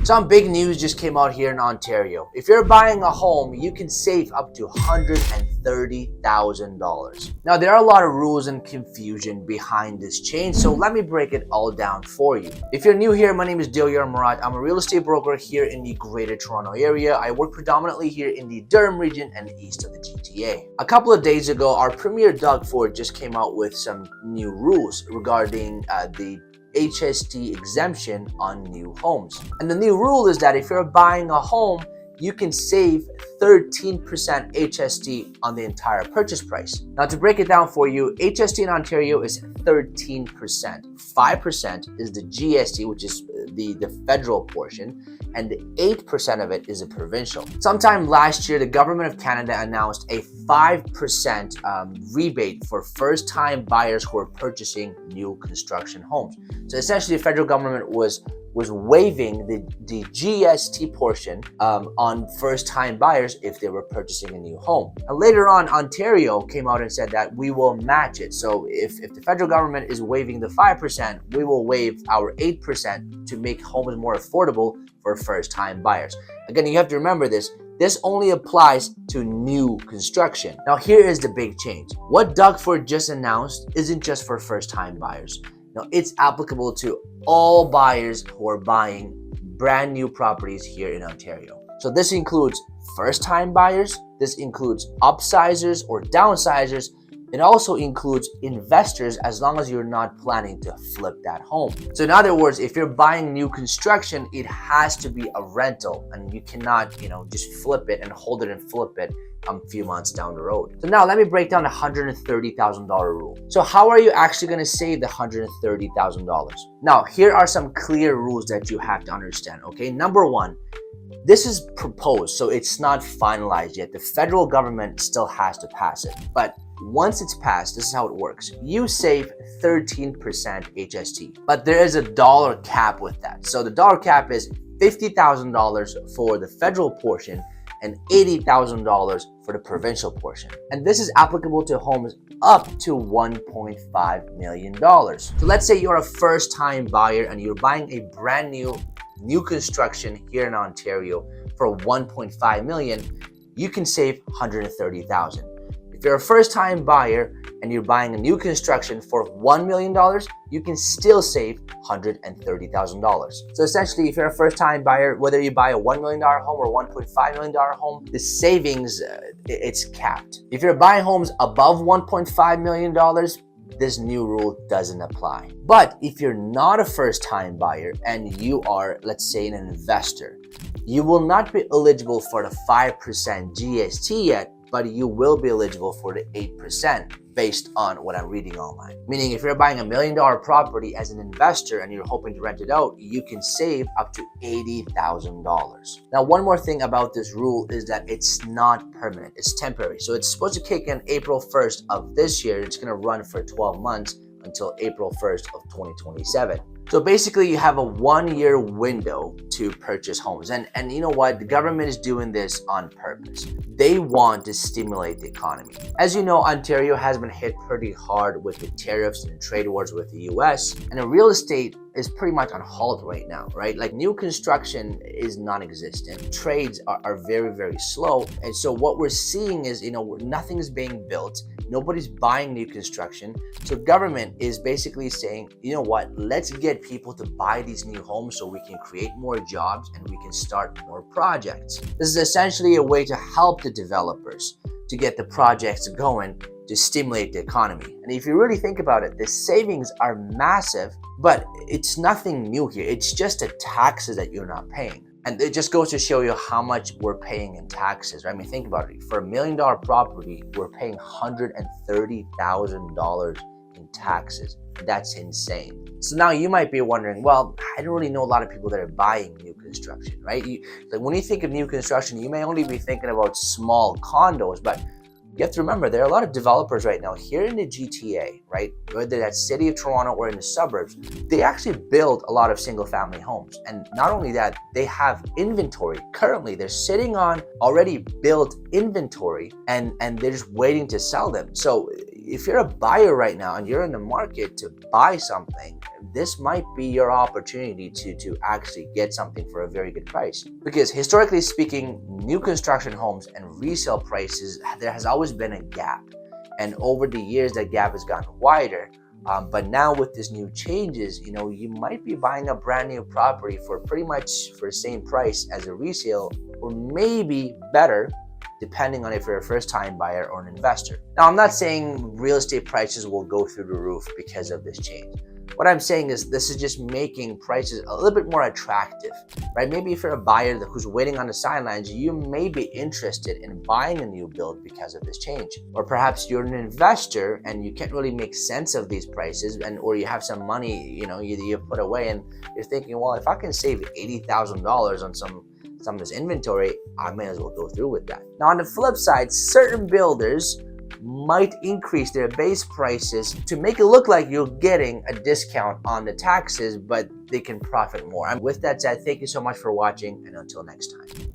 Some big news just came out here in Ontario. If you're buying a home, you can save up to $130,000. Now, there are a lot of rules and confusion behind this change, so let me break it all down for you. If you're new here, my name is Dilyar Murat. I'm a real estate broker here in the Greater Toronto Area. I work predominantly here in the Durham region and east of the GTA. A couple of days ago, our Premier Doug Ford just came out with some new rules regarding the HST exemption on new homes. And the new rule is that if you're buying a home, you can save 13% HST on the entire purchase price. Now, to break it down for you, HST in Ontario is 13%. 5% is the GST, which is the federal portion, and 8% of it is a provincial. Sometime last year, the government of Canada announced a 5% rebate for first-time buyers who are purchasing new construction homes. So essentially, the federal government was waiving the GST portion on first-time buyers if they were purchasing a new home. And later on, Ontario came out and said that we will match it. So if the federal government is waiving the 5%, we will waive our 8% to make homes more affordable for first-time buyers. Again, you have to remember this. This only applies to new construction. Now, here is the big change. What Doug Ford just announced isn't just for first-time buyers. Now, it's applicable to all buyers who are buying brand new properties here in Ontario. So this includes first-time buyers, this includes upsizers or downsizers. It also includes investors as long as you're not planning to flip that home. So in other words, if you're buying new construction, it has to be a rental and you cannot, just flip it and hold it and flip it a few months down the road. So now let me break down the $130,000 rule. So how are you actually going to save the $130,000? Now, here are some clear rules that you have to understand, okay? Number one, this is proposed, so it's not finalized yet. The federal government still has to pass it. But once it's passed, this is how it works. You save 13% HST, but there is a dollar cap with that. So the dollar cap is $50,000 for the federal portion and $80,000 for the provincial portion. And this is applicable to homes up to $1.5 million. So let's say you're a first-time buyer and you're buying a brand new construction here in Ontario for $1.5 million, you can save $130,000. If you're a first-time buyer and you're buying a new construction for $1 million, you can still save $130,000. So essentially, if you're a first-time buyer, whether you buy a $1 million home or $1.5 million home, the savings, it's capped. If you're buying homes above $1.5 million, this new rule doesn't apply. But if you're not a first-time buyer and you are, let's say, an investor, you will not be eligible for the 5% GST yet, but you will be eligible for the 8% based on what I'm reading online. Meaning if you're buying $1 million property as an investor and you're hoping to rent it out, you can save up to $80,000. Now, one more thing about this rule is that it's not permanent, it's temporary. So it's supposed to kick in April 1st of this year. It's gonna run for 12 months until April 1st of 2027. So basically, you have a 1-year window to purchase homes. And you know what? The government is doing this on purpose. They want to stimulate the economy. As you know, Ontario has been hit pretty hard with the tariffs and trade wars with the US. And the real estate is pretty much on halt right now, right? Like new construction is non-existent. Trades are very, very slow. And so what we're seeing is, nothing is being built. Nobody's buying new construction. So government is basically saying, you know what, let's get people to buy these new homes so we can create more jobs and we can start more projects. This is essentially a way to help the developers to get the projects going to stimulate the economy. And if you really think about it, the savings are massive, but it's nothing new here. It's just the taxes that you're not paying. And it just goes to show you how much we're paying in taxes, right? I mean, think about it. For $1 million property, we're paying $130,000 in taxes. That's insane. So now you might be wondering, well, I don't really know a lot of people that are buying new construction, right? When you think of new construction, you may only be thinking about small condos, but you have to remember, there are a lot of developers right now here in the GTA, right? Whether that's city of Toronto or in the suburbs, they actually build a lot of single family homes. And not only that, they have inventory. Currently, they're sitting on already built inventory and they're just waiting to sell them. So if you're a buyer right now and you're in the market to buy something, this might be your opportunity to actually get something for a very good price. Because historically speaking, new construction homes and resale prices, there has always been a gap. And over the years, that gap has gotten wider. But now with these new changes, you might be buying a brand new property for pretty much for the same price as a resale, or maybe better, depending on if you're a first-time buyer or an investor. Now, I'm not saying real estate prices will go through the roof because of this change. What I'm saying is this is just making prices a little bit more attractive, right? Maybe if you're a buyer who's waiting on the sidelines, you may be interested in buying a new build because of this change. Or perhaps you're an investor and you can't really make sense of these prices, or you have some money, you put away and you're thinking, well, if I can save $80,000 on some of this inventory, I may as well go through with that. Now, on the flip side, certain builders might increase their base prices to make it look like you're getting a discount on the taxes, but they can profit more. And with that said, thank you so much for watching, and until next time.